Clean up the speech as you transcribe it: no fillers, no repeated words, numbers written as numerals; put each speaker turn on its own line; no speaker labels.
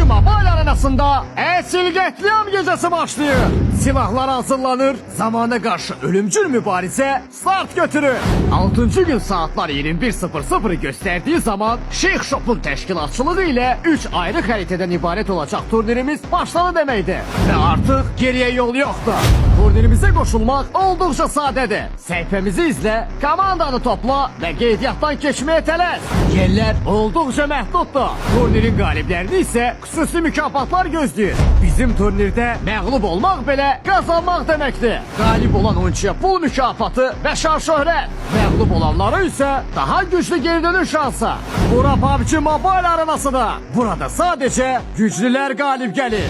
Mobile arenasında Esil Qətliam gecəsi başlayır. Silahlar hazırlanır, zamana karşı ölümcül mübarize start götürür. 6. gün saatler 21:00'ı gösterdiği zaman Şeyh Shop'un teşkilatçılığı ile 3 ayrı hariteden ibaret olacak turnirimiz başladı demeydi. Ve artık geriye yol yoktu. Turnirimize koşulmak oldukça sadedir. Seyfemizi izle, komandanı topla ve qeydiyyatdan geçmeye tələs. Yerler oldukça məhduddur. Turnirin qaliblərini ise xüsusi mükafatlar gözləyir. Bizim turnirde məğlub olmaq belə kazanmaq demektir. Galip olan oyuncuya pul mükafatı ve şan şöhret. Məğlub olanlara ise daha güçlü geri dönüş şansı. Bura PUBG Mobile arenasıdır. Burada sadece güçlüler galip gelir.